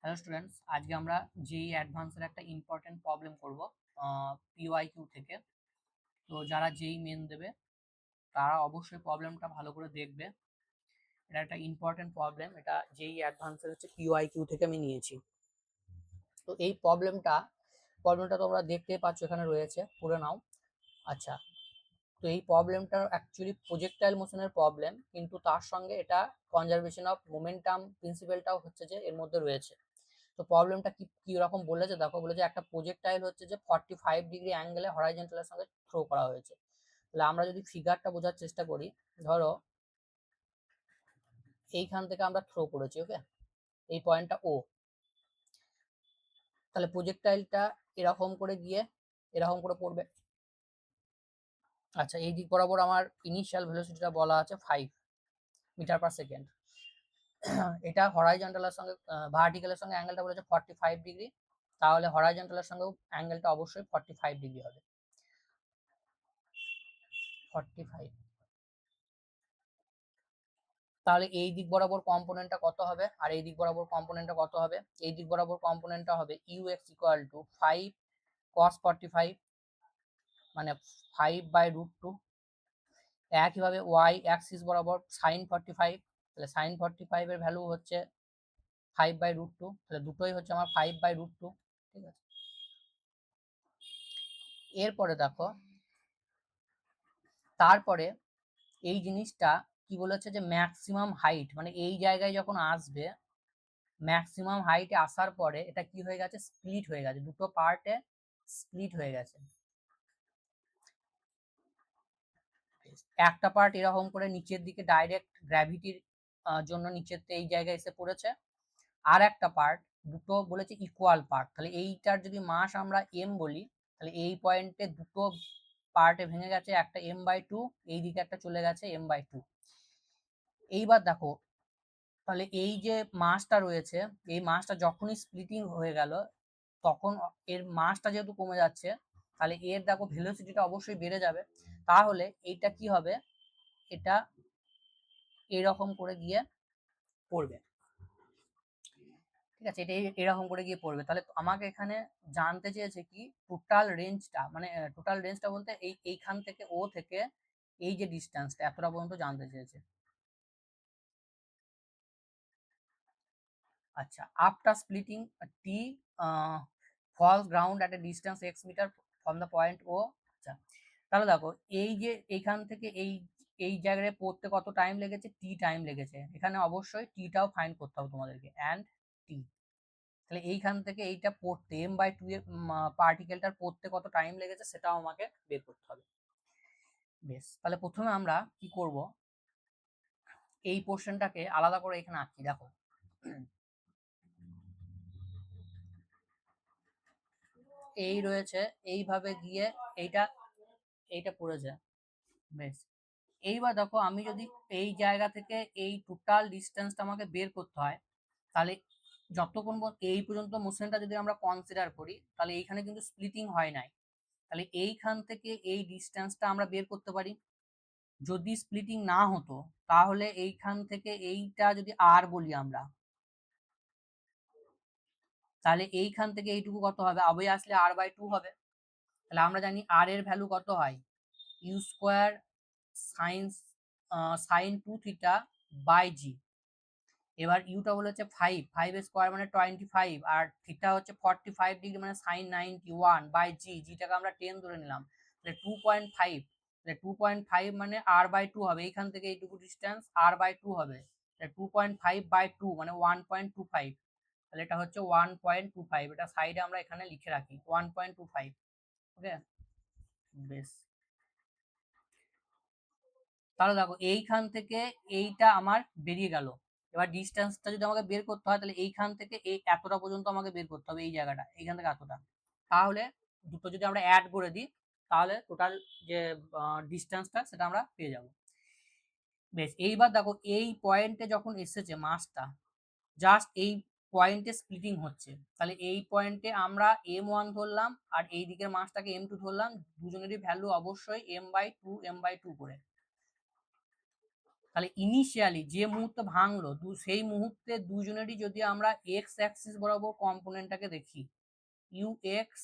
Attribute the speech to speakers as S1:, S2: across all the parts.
S1: Hello students, আজকে আমরা JEE অ্যাডভান্সের একটা ইম্পর্টেন্ট প্রবলেম করব পিওয়াইকিউ থেকে। তো যারা জেইই মেন দেবে তারা অবশ্যই প্রবলেমটা ভালো করে দেখবে। এটা একটা ইম্পর্টেন্ট প্রবলেম, এটা জেইই অ্যাডভান্সের হচ্ছে পিওয়াইকিউ থেকে আমি নিয়েছি। তো এই প্রবলেমটা তোমরা দেখতেই পাচ্ছ, এখানে রয়েছে, পড়ে নাও। আচ্ছা, তো এই প্রবলেমটা অ্যাকচুয়ালি প্রজেক্টাইল মোশনের প্রবলেম, কিন্তু তার সঙ্গে এটা কনজারভেশন অফ মোমেন্টাম প্রিন্সিপালটাও হচ্ছে যে এর মধ্যে রয়েছে। তো প্রবলেমটা কি রকম বলেছে দেখো, বলেছে একটা প্রজেক্টাইল হচ্ছে যে 45 ডিগ্রি অ্যাঙ্গেলে হরাইজন্টালের সঙ্গে থ্রো করা হয়েছে। তাহলে আমরা যদি ফিগারটা বোঝার চেষ্টা করি, ধরো এইখান থেকে আমরা থ্রো করেছি, ওকে, এই পয়েন্টটা ও। তাহলে প্রজেক্টাইলটা এরকম করে গিয়ে এরকম করে পড়বে। আচ্ছা, এই দিক বরাবর আমার ইনিশিয়াল ভেলোসিটিটা বলা আছে 5 মিটার পার সেকেন্ড। এটা হরাইজন্টালের সঙ্গে ভার্টিক্যালের সঙ্গে অ্যাঙ্গেলটা বলেছে 45 ডিগ্রি, তাহলে হরাইজন্টালের সঙ্গেও অ্যাঙ্গেলটা অবশ্যই 45 ডিগ্রি হবে। 45, তাহলে এই দিক বরাবর কম্পোনেন্টটা কত হবে আর এই দিক বরাবর কম্পোনেন্টটা কত হবে? এই দিক বরাবর কম্পোনেন্টটা হবে ux ইকুয়াল টু 5 cos 45, মানে 5/√2। একইভাবে y অ্যাক্সিস বরাবর sin 45, তাহলে sin 45 এর ভ্যালু হচ্ছে 5/√2, তাহলে দুটোই হচ্ছে আমার 5/√2। ঠিক আছে, এরপরে দেখো, তারপরে এই জিনিসটা কি বলেছে যে ম্যাক্সিমাম হাইট, মানে এই জায়গায় যখন আসবে, ম্যাক্সিমাম হাইটে আসার পরে এটা কি হয়ে গেছে, স্প্লিট হয়ে গেছে, দুটো পার্টে স্প্লিট হয়ে গেছে। একটা পার্ট এরকম করে নিচের দিকে ডাইরেক্ট গ্র্যাভিটির জন্য নিচের এই জায়গায় এসে পড়েছে, আর একটা পার্ট, দুটো বলেছে ইকুয়াল পার্ট, তাহলে এইটার যদি মাস আমরা এম বলি, তাহলে এই পয়েন্টে দুটো পার্টে ভেঙে গেছে, একটা m/2, এই দিকে একটা চলে গেছে m/2। এইবার দেখো, তাহলে এই যে মাসটা রয়েছে, এই মাসটা যখনই স্প্লিটিং হয়ে গেল, তখন এর মাসটা যেহেতু কমে যাচ্ছে, তাহলে এর দেখো ভেলোসিটিটা অবশ্যই বেড়ে যাবে। তাহলে এইটা কি হবে, এটা এরকম করে গিয়ে পড়বে। ঠিক আছে, এটা এরকম করে গিয়ে পড়বে। তাহলে আমাকে এখানে জানতে চেয়েছে কি টোটাল রেঞ্জটা, মানে টোটাল রেঞ্জটা বলতে এইখান থেকে ও থেকে এই যে ডিস্টেন্সটা এতটা পর্যন্ত জানতে চেয়েছে। আচ্ছা, after splitting it falls ground at a distance x metre from the point O. আচ্ছা, তাহলে দেখো, এই যে এইখান থেকে এই এই জায়গায় পড়তে কত টাইম লেগেছে, টি টাইম লেগেছে। এখানে অবশ্যই টিটাও ফাইন্ড করতে হবে তোমাদেরকে, অ্যান্ড টি। তাহলে এইখান থেকে এইটা পড়তে m/2 এর পার্টিকেলটার পড়তে কত টাইম লেগেছে সেটাও আমাকে বের করতে হবে। বেশ, তাহলে প্রথমে আমরা কি করব, এই পোর্শনটাকে আলাদা করে এখানে আঁকি। দেখো, এই রয়েছে, এইভাবে গিয়ে এইটা এইটা পড়েছে। বেশ, এইবার দেখো, আমি যদি এই জায়গা থেকে এই টোটাল ডিস্টেন্সটা আমাকে বের করতে হয়, তাহলে যতক্ষণ এই পর্যন্ত মোশনটা যদি আমরা কনসিডার করি, তাহলে এইখানে কিন্তু স্প্লিটিং হয় নাই। তাহলে এইখান থেকে এই ডিস্টেন্সটা আমরা বের করতে পারি। যদি স্প্লিটিং না হতো, তাহলে এইখান থেকে এইটা যদি আর বলি আমরা, তাহলে এইখান থেকে এইটুকু কত হবে, আবে আসলে r/2 হবে। তাহলে আমরা জানি আর এর ভ্যালু কত হয়, ইউ স্কোয়ার সাইন 2θ/g। এবার ইউটা বলেছে 5, 5 স্কোয়ার মানে 25, আর থিটা হচ্ছে 45 ডিগ্রি মানে সাইন 91/g, জিটাকে আমরা 10 ধরে নিলাম, তাহলে 2.5। তাহলে 2.5 মানে r/2 হবে, এইখান থেকে এইটুকু ডিস্টেন্স r/2 হবে, তাহলে 2.5/2 মানে 1.25। তাহলে এটা হচ্ছে 1.25, এটা সাইডে আমরা এখানে লিখে রাখি 1.25। ওকে, বেশ, তাহলে দেখো এইখান থেকে এইটা আমার বেরিয়ে গেল। এবার ডিস্টেন্সটা যদি আমাকে বের করতে হয়, তাহলে এইখান থেকে এই এতটা পর্যন্ত আমাকে বের করতে হবে, এই জায়গাটা এইখান থেকে এতটা। তাহলে দুটো যদি আমরা অ্যাড করে দিই, তাহলে টোটাল যে ডিস্টেন্সটা সেটা আমরা পেয়ে যাব। বেশ, এইবার দেখো, এই পয়েন্টে যখন এসেছে মাসটা, জাস্ট এই পয়েন্টে স্প্লিটিং হচ্ছে, তাহলে এই পয়েন্টে আমরা m1 ধরলাম আর এই দিকের মাসটাকে m2 ধরলাম, দুজনেরই ভ্যালু অবশ্যই m/2 করে। তাহলে ইনিশিয়ালি যে মুহূর্তে ভাঙলো সেই মুহূর্তে দুজনেরই যদি আমরা এক্স অ্যাক্সিস বরাবর কম্পোনেন্টটাকে দেখি, ইউ এক্স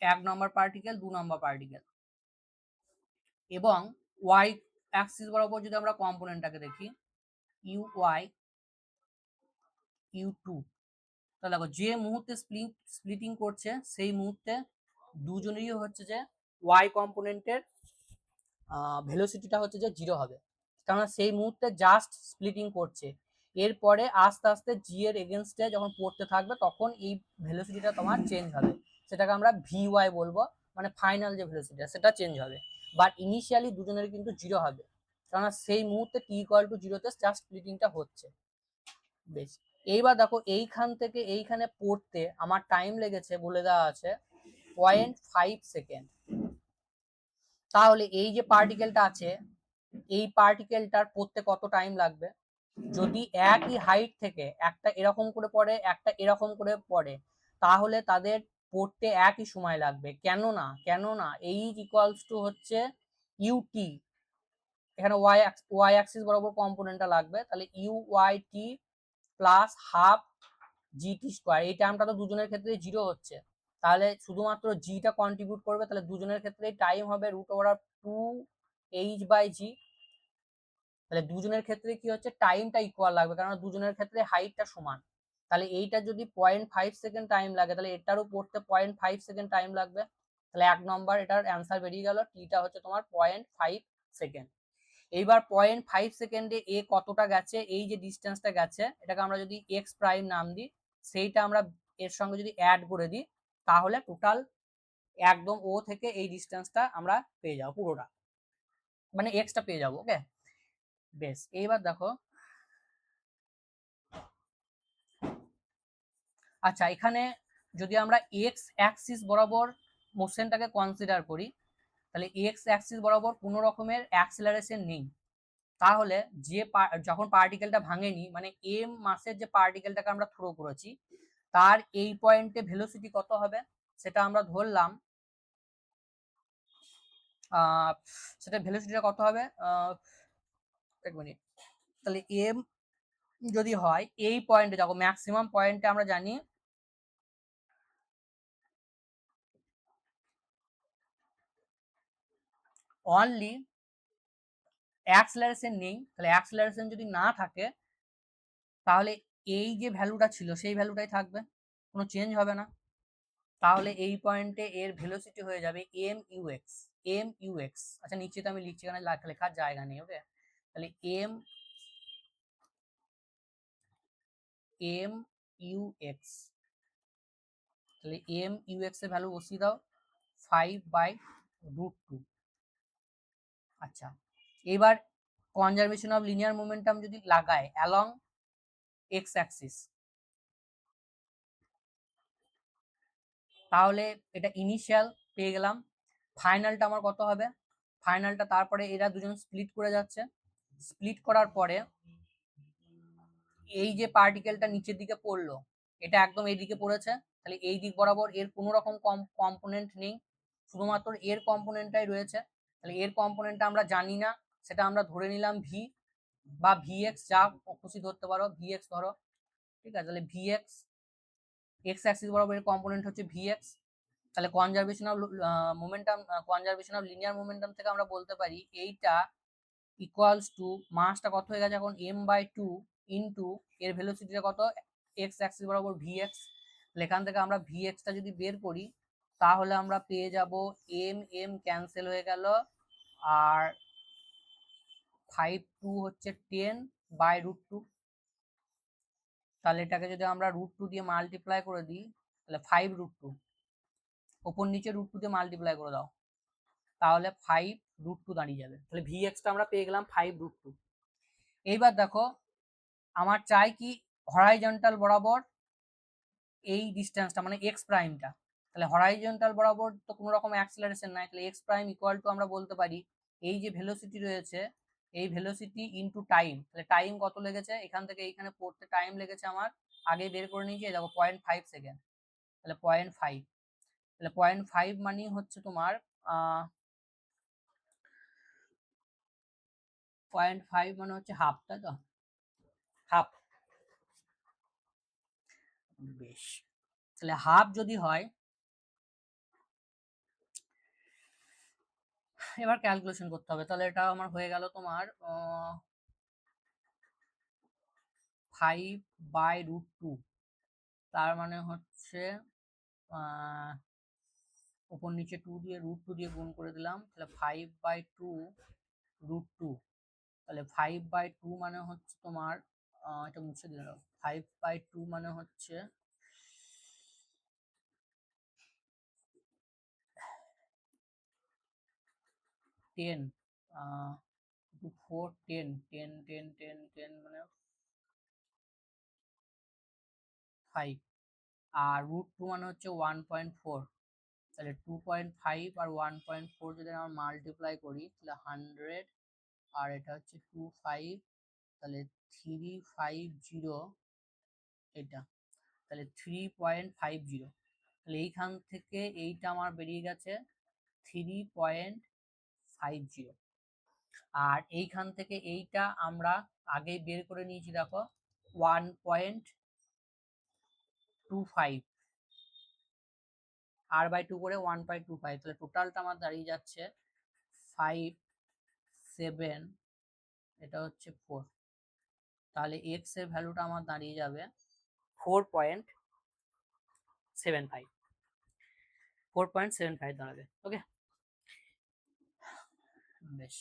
S1: 1 নম্বর পার্টিকেল 2 নম্বর পার্টিকেল, এবং ওয়াই অ্যাক্সিস বরাবর যদি আমরা কম্পোনেন্টটাকে দেখি, ইউ ওয়াই ইউ টু। তাহলে দেখো যে মুহূর্তে স্প্লিটিং করছে সেই মুহূর্তে দুজনেরই হচ্ছে যে ওয়াই কম্পোনেন্টের ভেলোসিটিটা হচ্ছে যে 0 হবে, কারণ সেই মুহূর্তে জাস্ট স্প্লিটিং করছে। এরপরে আস্তে আস্তে জি এর এগেনস্টে যখন পড়তে থাকবে তখন এই ভেলোসিটিটা তোমার চেঞ্জ হবে, সেটাকে আমরা ভি ওয়াই বলবো, মানে ফাইনাল যে ভেলোসিটিটা সেটা চেঞ্জ হবে। বাট ইনিশিয়ালি দুজনের কিন্তু 0 হবে, কারণ সেই মুহূর্তে টি ইকুয়াল টু 0-তে জাস্ট স্প্লিটিংটা হচ্ছে। বেশ, এইবার দেখো এইখান থেকে এইখানে পড়তে আমার টাইম লেগেছে বলে দেওয়া আছে 0.5 সেকেন্ড। তাহলে এই যে পার্টিকেলটা আছে এই পার্টিকেলটার পড়তে কত টাইম লাগবে? যদি একই হাইট থেকে একটা এরকম করে পড়ে একটা এরকম করে পড়ে তাহলে তাদের পড়তে একই সময় লাগবে। কেননা এইচ ইকুয়ালস টু হচ্ছে ইউটি, এখানে ওয়াই অ্যাক্সিস বরাবর কম্পোনেন্টটা লাগবে, তাহলে U Y T plus half GT square. এই টার্মটা তো দুজনের ক্ষেত্রে 0 হচ্ছে, তাহলে শুধুমাত্র জিটা কন্ট্রিবিউট করবে, তাহলে দুজনের ক্ষেত্রে টাইম হবে √2h/g। তাহলে দুজনের ক্ষেত্রে কি হচ্ছে টাইমটা ইকুয়াল লাগবে, কারণ দুজনের ক্ষেত্রে হাইটটা সমান। তাহলে এইটা যদি 0.5 সেকেন্ড টাইম লাগে তাহলে এটারও পড়তে 0.5 সেকেন্ড টাইম লাগবে। তাহলে 1 নম্বর এটার অ্যান্সার বেরিয়ে গেল, টিটা হচ্ছে তোমার 0.5 সেকেন্ড। এইবার 0.5 সেকেন্ডে এ কতটা গেছে, এই যে ডিস্টেন্সটা গেছে এটাকে আমরা যদি এক্স প্রাইম নাম দিই, সেইটা আমরা এর সঙ্গে যদি অ্যাড করে দিই তাহলে টোটাল একদম ও থেকে এই ডিস্টেন্সটা আমরা পেয়ে যাবো, পুরোটা মানে এক্সটা পেয়ে যাবো। ওকে, বেশ, এইবার দেখো আচ্ছা এখানে যদি আমরা এক্স অ্যাক্সিস বরাবর মোশনটাকে কনসিডার করি, তাহলে এক্স অ্যাক্সিস বরাবর কোনো রকমের অ্যাক্সিলারেশন নেই, তাহলে যে যখন পার্টিকেলটা ভাঙেনি মানে এম মাসের যে পার্টিকেলটাকে আমরা থ্রো করেছি তার এই পয়েন্টে ভেলোসিটি কত হবে সেটা আমরা ধরলাম, সেটা ভেলোসিটিটা কত হবে এক মিনিট। তাহলে এম যদি হয় এই পয়েন্টে, দেখো ম্যাক্সিমাম পয়েন্টে আমরা জানি অনলি অ্যাক্সিলারেশন নেই, তাহলে অ্যাক্সিলারেশন যদি না থাকে তাহলে এই যে ভ্যালুটা ছিল সেই ভ্যালুটাই থাকবে, কোনো চেঞ্জ হবে না। তাহলে এই পয়েন্টে এর ভেলোসিটি হয়ে যাবে এম ইউ এক্স। আচ্ছা নিচে তো আমি লিখছি, এখানে লেখার জায়গা নেই। ওকে, তাহলে এম ইউ এক্স, তাহলে এম ইউ এক্স এর ভ্যালু বসিয়ে দাও 5/√2। আচ্ছা এবার কনজারভেশন অফ লিনিয়ার মোমেন্টাম যদি লাগায় অ্যালং এক্স অ্যাক্সিস, তাহলে এটা ইনিশিয়াল পেয়ে গেলাম। ফাইনালটা আমার কত হবে? ফাইনালটা তারপরে এরা দুজন স্প্লিট করে যাচ্ছে, স্প্লিট করার পরে এই যে পার্টিকেলটা নিচের দিকে পড়লো এটা একদম এই দিকে পড়েছে, তাহলে এই দিক বরাবর এর কোনো রকম কম্পোনেন্ট নেই, শুধুমাত্র এর কম্পোনেন্টটাই রয়েছে। তাহলে এর কম্পোনেন্টটা আমরা জানি না, সেটা আমরা ধরে নিলাম ভি বা ভিএক্স, যা খুশি ধরতে পারো, ভিএক্স ধরো। ঠিক আছে, তাহলে ভিএক্স এক্স অ্যাক্সিস বরাবর এর কম্পোনেন্ট হচ্ছে ভিএক্স। তাহলে conservation of momentum, conservation of linear momentum থেকে আমরা বলতে পারি এইটা ইকুয়ালস টু মাসটা কত হয়ে গেছে এখন m/2 ইন্টু এর ভেলোসিটিটা কত এক্স অ্যাক্সিস বরাবর ভিএক্স। এখান থেকে আমরা ভিএক্সটা যদি বের করি তাহলে আমরা পেয়ে যাব এম ক্যান্সেল হয়ে গেল, আর 5/2 হচ্ছে 10/√2। তাহলে এটাকে যদি আমরা √2 দিয়ে মাল্টিপ্লাই করে দিই তাহলে 5√2, ওপর নিচে √2 দিয়ে মাল্টিপ্লাই করে দাও তাহলে 5√2 দাঁড়িয়ে যাবে। তাহলে ভিএক্সটা আমরা পেয়ে গেলাম 5√2। এইবার দেখো আমার চাই কি হরাইজন্টাল বরাবর এই ডিস্টেন্সটা মানে এক্স প্রাইমটা, তাহলে হরাইজন্টাল বরাবর তো কোনো রকম অ্যাক্সিলারেশন নাই, তাহলে এক্স প্রাইম ইকুয়াল টু আমরা বলতে পারি এই যে ভেলোসিটি রয়েছে এই ভেলোসিটি ইনটু টাইম। তাহলে টাইম কত লেগেছে এখান থেকে এইখানে পড়তে টাইম লেগেছে আমার আগে বের করে নিয়েছি দেখো 0.5 সেকেন্ড, তাহলে 0.5, তাহলে 0.5 মানে হচ্ছে তোমার 0.5 মানে হচ্ছে হাফ, তাই তো? হাফ। বেশ, তাহলে হাফ যদি হয়, এবার ক্যালকুলেশন করতে হবে। তাহলে এটা আমার হয়ে গেল তোমার 5/√2, তার মানে হচ্ছে উপর নিচে 2 দিয়ে √2 দিয়ে গুণ করে দিলাম, তাহলে 5/2√2, তাহলে 5/2 মানে হচ্ছে তোমার এটা মুছে দিলাম, 5/2 মানে হচ্ছে 10, 4 10 10 10 10 10 মানে 5, আর √2 মানে হচ্ছে 1.4, তাহলে 2.5 আর 1.4 যদি আমরা মাল্টিপ্লাই করি তাহলে 100, আর এটা হচ্ছে 25, তাহলে 350, এটা তাহলে 3.50, তাহলে এইখান থেকে এইটা আমার বেরিয়ে গেছে 3.50, আর এইখান থেকে এইটা আমরা আগে বের করে নিয়েছি, দেখো 1.25, r/2 করে 1.25, তাহলে টোটালটা আমার দাঁড়িয়ে যাচ্ছে 5 7, এটা হচ্ছে 4, তাহলে x এর ভ্যালুটা আমার দাঁড়িয়ে যাবে 4.75, 4.75 দাঁড়াবে। ওকে, বেশ।